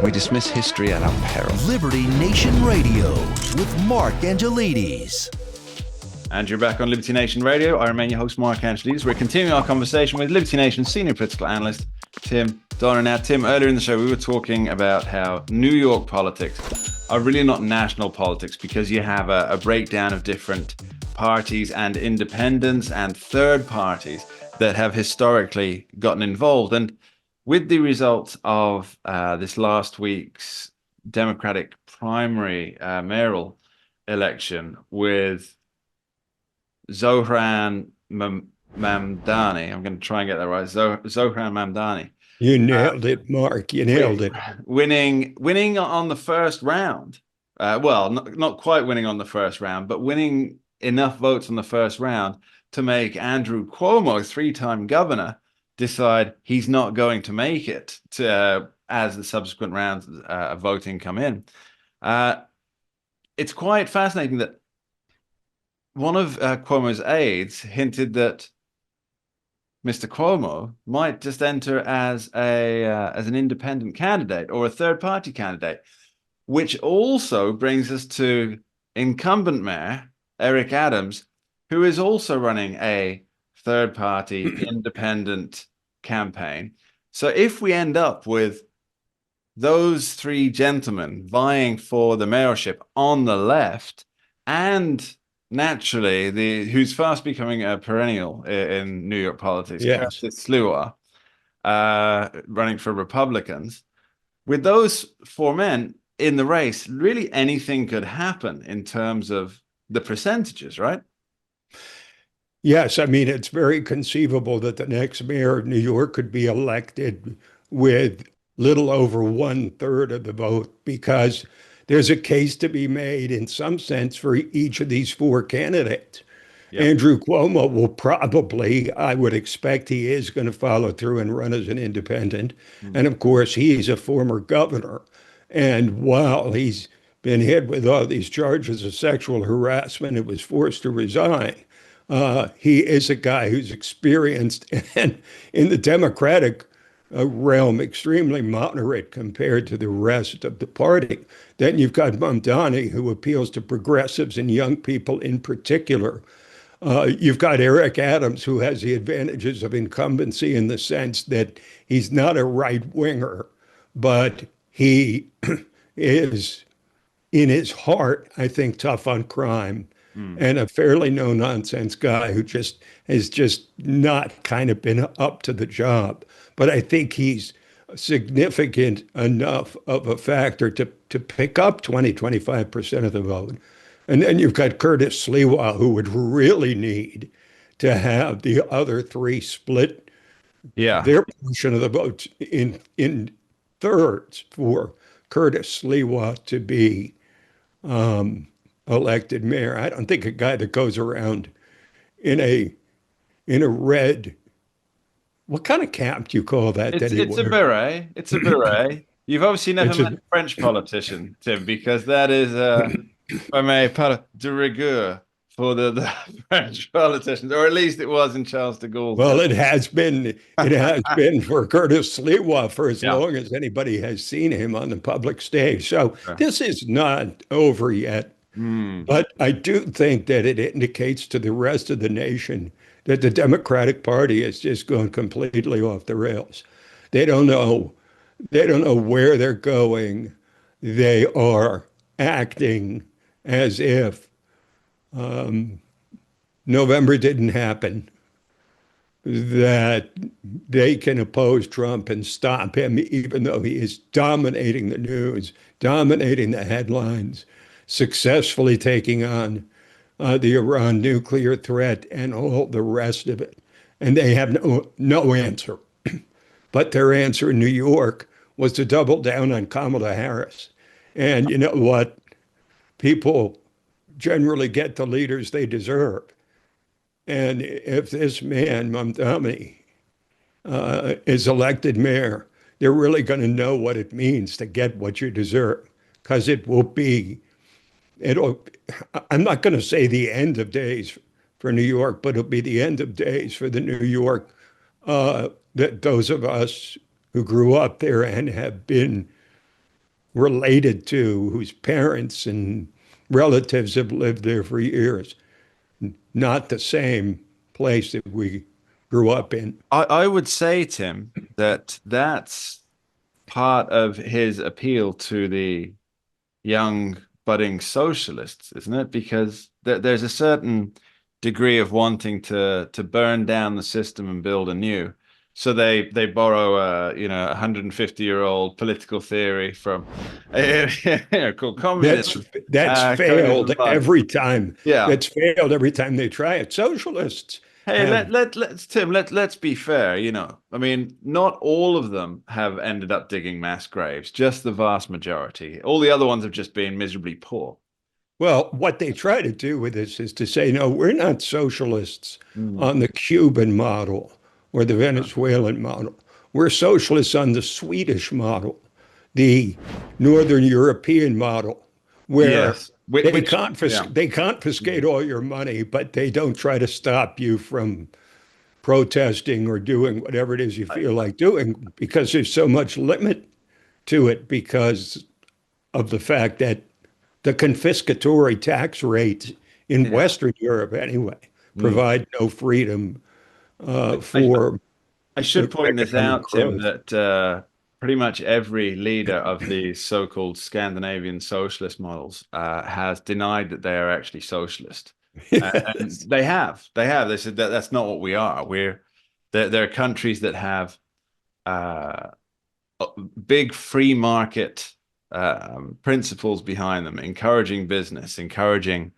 We dismiss history at our peril. Liberty Nation Radio with Mark Angelides. And you're back on Liberty Nation Radio. I remain your host, Mark Angelides. We're continuing our conversation with Liberty Nation senior political analyst, Tim Donner. Now, Tim, earlier in the show, we were talking about how New York politics are really not national politics because you have a breakdown of different parties and independents and third parties that have historically gotten involved. And with the results of this last week's Democratic primary mayoral election with Zohran Mamdani, I'm going to try and get that right, Zohran Mamdani. You nailed it, Mark. You nailed it. Winning on the first round. Well, not quite winning on the first round, but winning enough votes on the first round to make Andrew Cuomo, three-time governor, decide he's not going to make it as the subsequent rounds of voting come in. It's quite fascinating that one of Cuomo's aides hinted that Mr. Cuomo might just enter as an independent candidate or a third-party candidate, which also brings us to incumbent mayor Eric Adams, who is also running a third-party independent campaign. So if we end up with those three gentlemen vying for the mayorship on the left, and naturally who's fast becoming a perennial in New York politics, yes, Curtis Sliwa, running for Republicans, with those four men in the race, really anything could happen in terms of the percentages, right? Yes, I mean, it's very conceivable that the next mayor of New York could be elected with little over 1/3 of the vote, because there's a case to be made in some sense for each of these four candidates. Yep. Andrew Cuomo will probably, I would expect he is going to follow through and run as an independent. Mm-hmm. And of course, he's a former governor. And while he's been hit with all these charges of sexual harassment and was forced to resign, he is a guy who's experienced and in the Democratic realm extremely moderate compared to the rest of the party. Then you've got Mamdani, who appeals to progressives and young people in particular. You've got Eric Adams, who has the advantages of incumbency in the sense that he's not a right-winger, but he is, in his heart, I think, tough on crime. And a fairly no-nonsense guy who has just not kind of been up to the job. But I think he's significant enough of a factor to pick up 25% of the vote. And then you've got Curtis Sliwa, who would really need to have the other three split their portion of the votes in thirds for Curtis Sliwa to be elected mayor. I don't think a guy that goes around in a red, what kind of cap do you call that? It's a beret. It's a beret. You've obviously never met a French politician, Tim, because that is, if I may, part de rigueur for the French politicians, or at least it was in Charles de Gaulle. Well, it has been for Curtis Sliwa for as long as anybody has seen him on the public stage. So this is not over yet. But I do think that it indicates to the rest of the nation that the Democratic Party has just gone completely off the rails. They don't know where they're going. They are acting as if November didn't happen, that they can oppose Trump and stop him, even though he is dominating the news, dominating the headlines, successfully taking on the Iran nuclear threat and all the rest of it. And they have no answer. But their answer in New York was to double down on Kamala Harris. And you know what? People generally get the leaders they deserve. And if this man, Mamdani, is elected mayor, they're really going to know what it means to get what you deserve, because I'm not going to say the end of days for New York, but it'll be the end of days for the New York that those of us who grew up there and have been related to, whose parents and relatives have lived there for years. Not the same place that we grew up in. I would say, Tim, that that's part of his appeal to the young budding socialists, isn't it? Because there's a certain degree of wanting to burn down the system and build a new. So they borrow a 150-year-old political theory from called That's communism. that's Communism failed Party. every time. Yeah. That's failed every time they try it. Socialists Hey, have, let's Tim, let's be fair, I mean, not all of them have ended up digging mass graves, just the vast majority. All the other ones have just been miserably poor. well, what they try to do with this is to say, no, we're not socialists Mm. on the Cuban model or the Venezuelan model. We're socialists on the Swedish model, the Northern European model, where Yes. Which yeah. they confiscate all your money, but they don't try to stop you from protesting or doing whatever it is you feel like doing because there's so much limit to it because of the fact that the confiscatory tax rates in Yeah. Western Europe, anyway, Mm. provide no freedom I, for I should point this economic out, Tim, growth. that pretty much every leader of the so-called Scandinavian socialist models has denied that they are actually socialist. And Yes. they said that that's not what we are. There are countries that have uh, big free market principles behind them, encouraging business, encouraging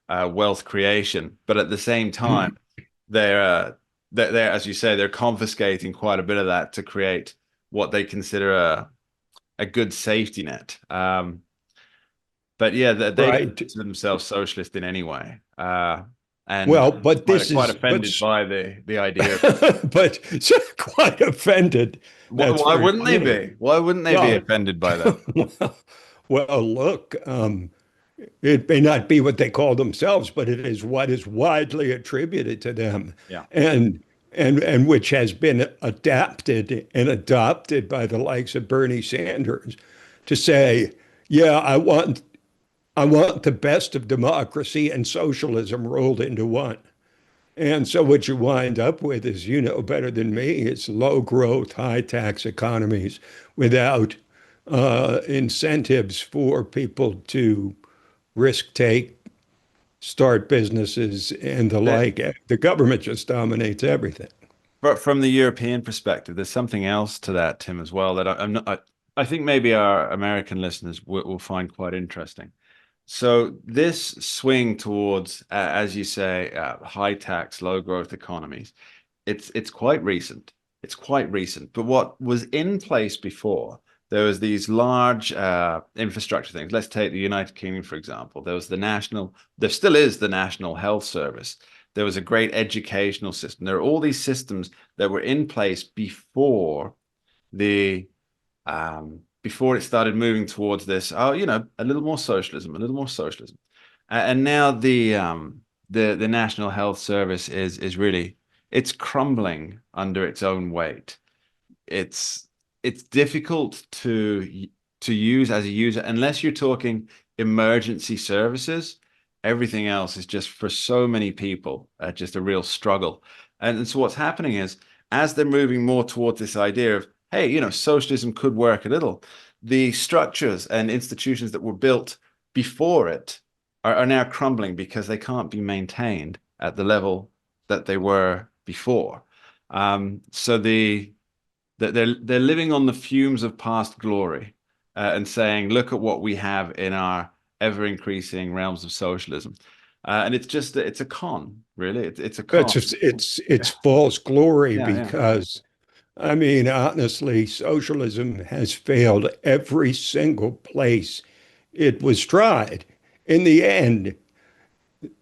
wealth creation, but at the same time, they're, uh, they're, as you say, they're confiscating quite a bit of that to create what they consider a good safety net. But yeah, they don't Right. consider themselves socialist in any way, and Well, but this quite is, offended by the idea. but quite offended. That's Why very wouldn't they funny. be? Why wouldn't they be Well, offended by that? well, look, it may not be what they call themselves, but it is what is widely attributed to them, Yeah. and and which has been adapted and adopted by the likes of Bernie Sanders to say, yeah, I want the best of democracy and socialism rolled into one. And so what you wind up with is, you know better than me, is low growth, high tax economies without incentives for people to risk take, start businesses and the That, like. The government just dominates everything. but from the European perspective, there's something else to that, Tim, as well, that I'm not. I think maybe our American listeners will find quite interesting. So this swing towards, as you say, high tax, low growth economies, it's quite recent. It's quite recent. But what was in place before, there was these large infrastructure things. Let's take the United Kingdom, for example. There still is the National Health Service. There was a great educational system. There are all these systems that were in place the before it started moving towards this, a little more socialism, a little more socialism. And now the National Health Service is really it's crumbling under its own weight. It's it's difficult to use as a user unless you're talking emergency services. Everything else is just for so many people just a real struggle. And so what's happening is as they're moving more towards this idea of hey, socialism could work a little. The structures and institutions that were built before it are now crumbling because they can't be maintained at the level that they were before. So they're living on the fumes of past glory and saying, look at what we have in our ever increasing realms of socialism. And it's a con, really. It's a It's con. just, it's false glory Yeah, yeah. because, I mean, honestly, socialism has failed every single place it was tried. In the end,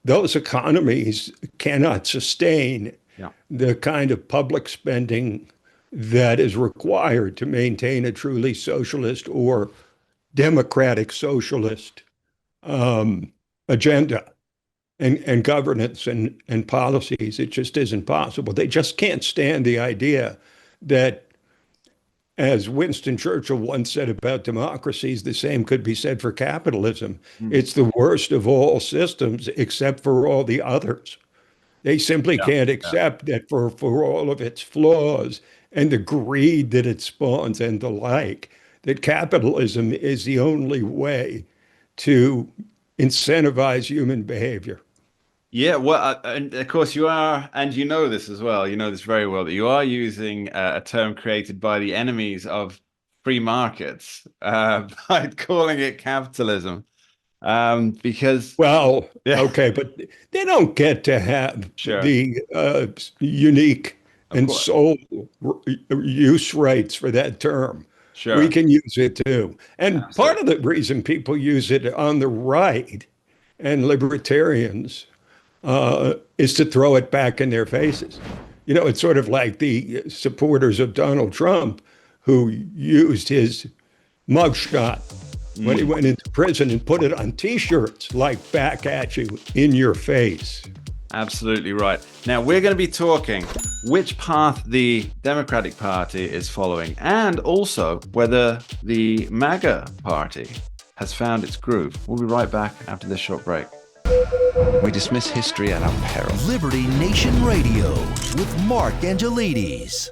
those economies cannot sustain Yeah. the kind of public spending that is required to maintain a truly socialist or democratic socialist agenda and governance and policies. It just isn't possible. They just can't stand the idea that as Winston Churchill once said about democracies, the same could be said for capitalism. Mm. It's the worst of all systems except for all the others. They simply Yeah, can't yeah. accept that for all of its flaws and the greed that it spawns and the like, that capitalism is the only way to incentivize human behavior. Yeah, well, and of course you are, and you know this as well. You know this very well, that you are using a term created by the enemies of free markets by calling it capitalism. Because, Well, yeah, okay, but they don't get to have sure, the unique of and course, sole use rights for that term. We sure, can use it too. And part absolutely. of the reason people use it on the right and libertarians is to throw it back in their faces. You know, it's sort of like the supporters of Donald Trump who used his mugshot when he Mm. went into prison and put it on T-shirts like back at you in your face. Absolutely right. Now we're going to be talking which path the Democratic Party is following, and also whether the MAGA Party has found its groove. We'll be right back after this short break. We dismiss history at our peril. Liberty Nation Radio with Mark Angelides.